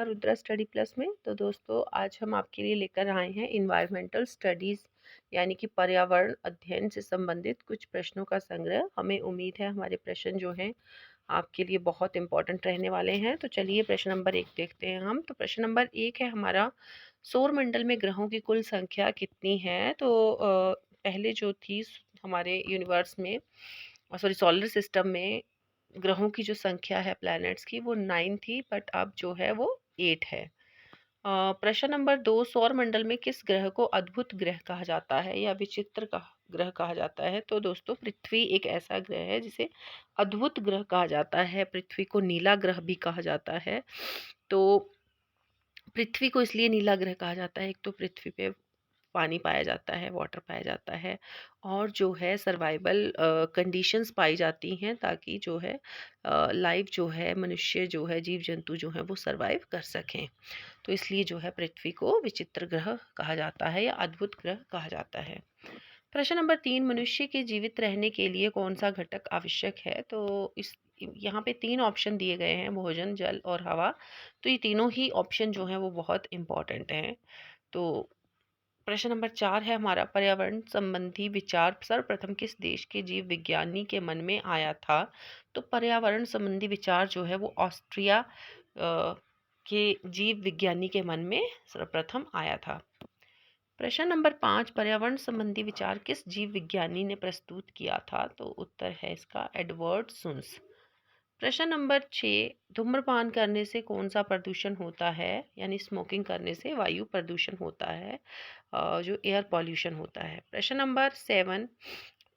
नमस्कार Rudra study plus में। तो दोस्तों आज हम आपके लिए लेकर आए हैं इन्वायरमेंटल स्टडीज़ यानी कि पर्यावरण अध्ययन से संबंधित कुछ प्रश्नों का संग्रह। हमें उम्मीद है हमारे प्रश्न जो हैं आपके लिए बहुत इम्पोर्टेंट रहने वाले हैं। तो चलिए प्रश्न नंबर 1 देखते हैं हम। तो प्रश्न नंबर 1 है हमारा, सौर मंडल में ग्रहों की कुल संख्या कितनी है? तो पहले जो थी हमारे यूनिवर्स में, सॉरी सोलर सिस्टम में, ग्रहों की जो संख्या है प्लैनेट्स की वो 9 थी, बट अब जो है वो 8 है। प्रश्न नंबर 2, सौर मंडल में किस ग्रह को अद्भुत ग्रह कहा जाता है या विचित्र ग्रह कहा जाता है? तो दोस्तों पृथ्वी एक ऐसा ग्रह है जिसे अद्भुत ग्रह कहा जाता है। पृथ्वी को नीला ग्रह भी कहा जाता है। तो पृथ्वी को इसलिए नीला ग्रह कहा जाता है, एक तो पृथ्वी पे पानी पाया जाता है, वाटर पाया जाता है, और जो है सर्वाइवल कंडीशंस पाई जाती हैं ताकि जो है लाइफ जो है, मनुष्य जो है, जीव जंतु जो हैं वो सर्वाइव कर सकें। तो इसलिए जो है पृथ्वी को विचित्र ग्रह कहा जाता है या अद्भुत ग्रह कहा जाता है। प्रश्न नंबर 3, मनुष्य के जीवित रहने के लिए कौन सा घटक आवश्यक है? तो इस यहाँ पे 3 ऑप्शन दिए गए हैं, भोजन, जल और हवा। तो ये तीनों ही ऑप्शन जो हैं वो बहुत इम्पॉर्टेंट हैं। तो प्रश्न नंबर 4 है हमारा, पर्यावरण संबंधी विचार सर्वप्रथम किस देश के जीव विज्ञानी के मन में आया था? तो पर्यावरण संबंधी विचार जो है वो ऑस्ट्रिया के जीव विज्ञानी के मन में सर्वप्रथम आया था। प्रश्न नंबर 5, पर्यावरण संबंधी विचार किस जीव विज्ञानी ने प्रस्तुत किया था? तो उत्तर है इसका एडवर्ड सुन्स। प्रश्न नंबर 6, धूम्रपान करने से कौन सा प्रदूषण होता है? यानी स्मोकिंग करने से वायु प्रदूषण होता है, जो एयर पॉल्यूशन होता है। प्रश्न नंबर 7,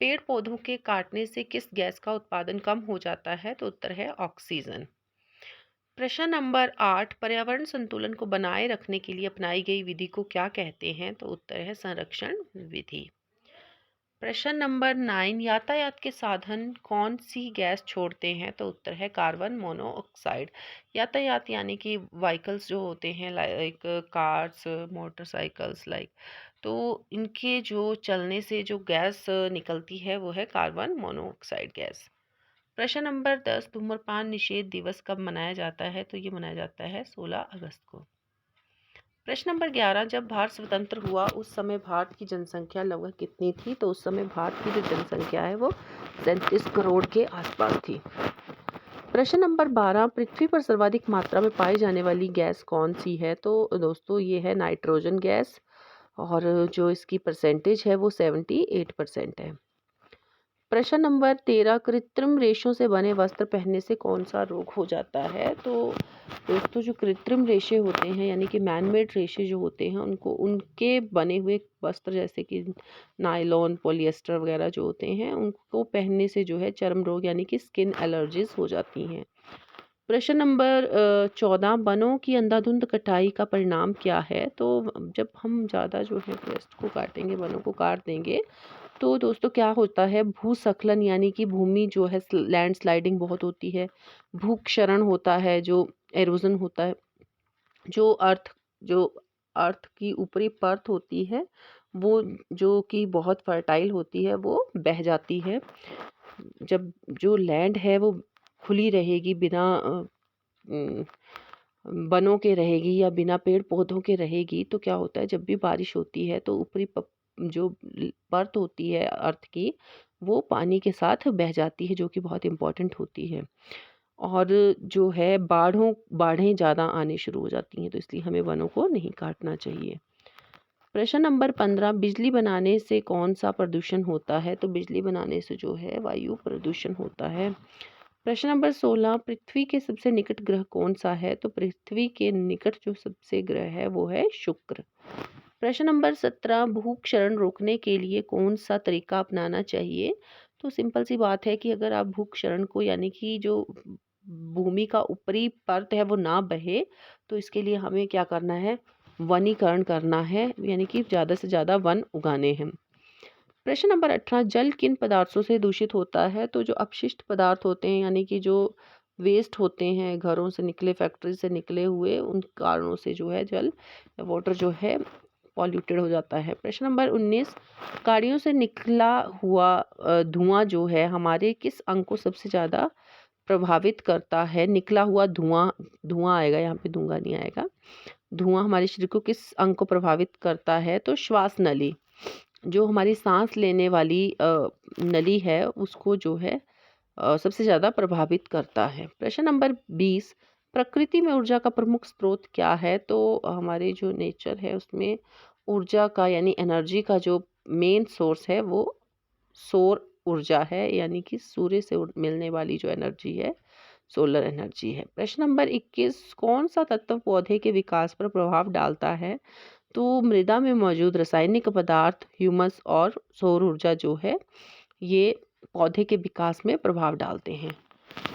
पेड़ पौधों के काटने से किस गैस का उत्पादन कम हो जाता है? तो उत्तर है ऑक्सीजन। प्रश्न नंबर 8, पर्यावरण संतुलन को बनाए रखने के लिए अपनाई गई विधि को क्या कहते हैं? तो उत्तर है संरक्षण विधि। प्रश्न नंबर 9, यातायात के साधन कौन सी गैस छोड़ते हैं? तो उत्तर है कार्बन मोनोऑक्साइड। यातायात यानी कि व्हीकल्स जो होते हैं, लाइक कार्स, मोटरसाइकिल्स, लाइक, तो इनके जो चलने से जो गैस निकलती है वो है कार्बन मोनोऑक्साइड गैस। प्रश्न नंबर 10, धूम्रपान निषेध दिवस कब मनाया जाता है? तो ये मनाया जाता है 16 अगस्त को। प्रश्न नंबर 11, जब भारत स्वतंत्र हुआ उस समय भारत की जनसंख्या लगभग कितनी थी? तो उस समय भारत की जो जनसंख्या है वो 37 करोड़ के आसपास थी। प्रश्न नंबर 12, पृथ्वी पर सर्वाधिक मात्रा में पाई जाने वाली गैस कौन सी है? तो दोस्तों ये है नाइट्रोजन गैस, और जो इसकी परसेंटेज है वो 78% है। प्रश्न नंबर 13, कृत्रिम रेशों से बने वस्त्र पहनने से कौन सा रोग हो जाता है? तो दोस्तों जो कृत्रिम रेशे होते हैं यानी कि मैनमेड रेशे जो होते हैं, उनको उनके बने हुए वस्त्र जैसे कि नायलॉन, पॉलिएस्टर वगैरह जो होते हैं, उनको पहनने से जो है चर्म रोग यानी कि स्किन एलर्जीज हो जाती हैं। प्रश्न नंबर 14, वनों की अंधाधुंध कटाई का परिणाम क्या है? तो जब हम ज़्यादा जो है फॉरेस्ट को काटेंगे, वनों को काट देंगे, तो दोस्तों क्या होता है, भूस्खलन यानी कि भूमि जो है लैंड स्लाइडिंग बहुत होती है, भूक्षरण होता है, जो एरोजन होता है, जो जो अर्थ की ऊपरी परत होती है वो जो कि बहुत फर्टाइल होती है वो बह जाती है। जब जो लैंड है वो खुली रहेगी, बिना वनों के रहेगी या बिना पेड़ पौधों के रहेगी, तो क्या होता है, जब भी बारिश होती है तो ऊपरी जो परत होती है अर्थ की, वो पानी के साथ बह जाती है, जो कि बहुत इम्पोर्टेंट होती है। और जो है बाढ़ें ज़्यादा आने शुरू हो जाती हैं, तो इसलिए हमें वनों को नहीं काटना चाहिए। प्रश्न नंबर 15, बिजली बनाने से कौन सा प्रदूषण होता है? तो बिजली बनाने से जो है वायु प्रदूषण होता है। प्रश्न नंबर 16, पृथ्वी के सबसे निकट ग्रह कौन सा है? तो पृथ्वी के निकट जो सबसे ग्रह है वो है शुक्र। प्रश्न नंबर 17, भूक्षरण रोकने के लिए कौन सा तरीका अपनाना चाहिए? तो सिंपल सी बात है कि अगर आप भूक्षरण को यानी कि जो भूमि का ऊपरी परत है वो ना बहे, तो इसके लिए हमें क्या करना है, वनीकरण करना है, यानी कि ज़्यादा से ज़्यादा वन उगाने हैं। प्रश्न नंबर 18, जल किन पदार्थों से दूषित होता है? तो जो अपशिष्ट पदार्थ होते हैं यानी कि जो वेस्ट होते हैं, घरों से निकले, फैक्ट्री से निकले हुए, उन कारणों से जो है जल वाटर जो है पॉल्यूटेड हो जाता है। प्रश्न नंबर 19, गाड़ियों से निकला हुआ धुआं जो है हमारे किस अंग को सबसे ज़्यादा प्रभावित करता है? निकला हुआ धुआं, धुआं आएगा यहाँ पे, धुआं नहीं आएगा। धुआं हमारे शरीर को किस अंग को प्रभावित करता है? तो श्वास नली, जो हमारी सांस लेने वाली नली है उसको जो है सबसे ज़्यादा प्रभावित करता है। प्रश्न नंबर 20, प्रकृति में ऊर्जा का प्रमुख स्रोत क्या है? तो हमारे जो नेचर है उसमें ऊर्जा का यानी एनर्जी का जो मेन सोर्स है वो सौर ऊर्जा है, यानी कि सूर्य से मिलने वाली जो एनर्जी है सोलर एनर्जी है। प्रश्न नंबर 21, कौन सा तत्व पौधे के विकास पर प्रभाव डालता है? तो मृदा में मौजूद रासायनिक पदार्थ, ह्यूमस और सौर ऊर्जा जो है ये पौधे के विकास में प्रभाव डालते हैं।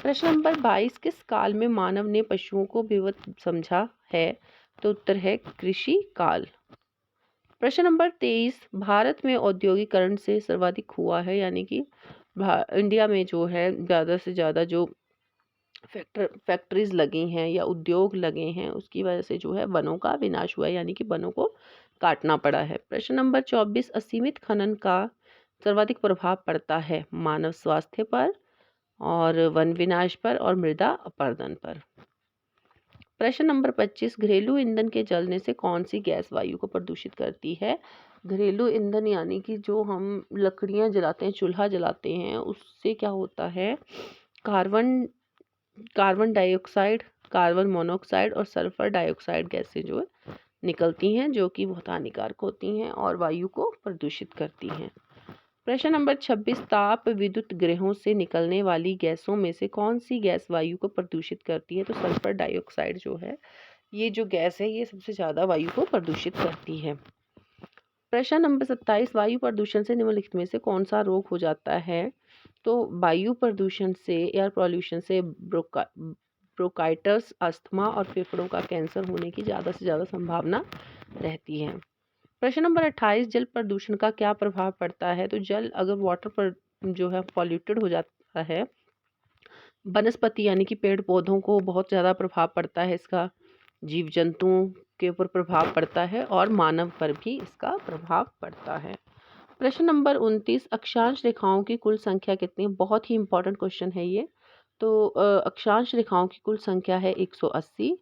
प्रश्न नंबर 22, किस काल में मानव ने पशुओं को विविध समझा है? तो उत्तर है कृषि काल। प्रश्न नंबर 23, भारत में औद्योगिकरण से सर्वाधिक हुआ है, यानी कि इंडिया में जो है ज़्यादा से ज़्यादा जो फैक्ट्रीज लगी हैं या उद्योग लगे हैं उसकी वजह से जो है वनों का विनाश हुआ है, यानी कि वनों को काटना पड़ा है। प्रश्न नंबर 24, असीमित खनन का सर्वाधिक प्रभाव पड़ता है मानव स्वास्थ्य पर और वन विनाश पर और मृदा अपरदन पर। प्रश्न नंबर 25, घरेलू ईंधन के जलने से कौन सी गैस वायु को प्रदूषित करती है? घरेलू ईंधन यानी कि जो हम लकड़ियां जलाते हैं, चूल्हा जलाते हैं, उससे क्या होता है carbon carbon dioxide, carbon monoxide और सल्फर डाइऑक्साइड गैसें जो है निकलती हैं, जो कि बहुत हानिकारक होती हैं और वायु को प्रदूषित करती हैं। प्रश्न नंबर 26, ताप विद्युत गृहों से निकलने वाली गैसों में से कौन सी गैस वायु को प्रदूषित करती है? तो सल्फर डाइऑक्साइड जो है ये जो गैस है ये सबसे ज़्यादा वायु को प्रदूषित करती है। प्रश्न नंबर 27, वायु प्रदूषण से निम्नलिखित में से कौन सा रोग हो जाता है? तो वायु प्रदूषण से, एयर पॉल्यूशन से ब्रोंकाइटिस, अस्थमा और फेफड़ों का कैंसर होने की ज़्यादा से ज़्यादा संभावना रहती है। प्रश्न नंबर 28, जल प्रदूषण का क्या प्रभाव पड़ता है? तो जल अगर वाटर पर जो है पॉल्यूटेड हो जाता है, वनस्पति यानी कि पेड़ पौधों को बहुत ज़्यादा प्रभाव पड़ता है इसका, जीव जंतुओं के ऊपर प्रभाव पड़ता है और मानव पर भी इसका प्रभाव पड़ता है। प्रश्न नंबर 29, अक्षांश रेखाओं की कुल संख्या कितनी है? बहुत ही इंपॉर्टेंट क्वेश्चन है ये। तो अक्षांश रेखाओं की कुल संख्या है 180।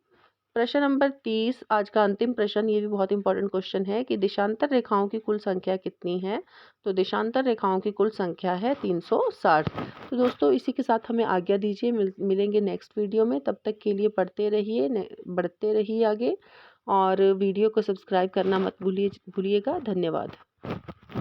प्रश्न नंबर 30, आज का अंतिम प्रश्न, ये भी बहुत इंपॉर्टेंट क्वेश्चन है कि देशांतर रेखाओं की कुल संख्या कितनी है? तो देशांतर रेखाओं की कुल संख्या है 360। तो दोस्तों इसी के साथ हमें आज्ञा दीजिए, मिलेंगे नेक्स्ट वीडियो में। तब तक के लिए पढ़ते रहिए, बढ़ते रहिए आगे, और वीडियो को सब्सक्राइब करना मत भूलिएगा। धन्यवाद।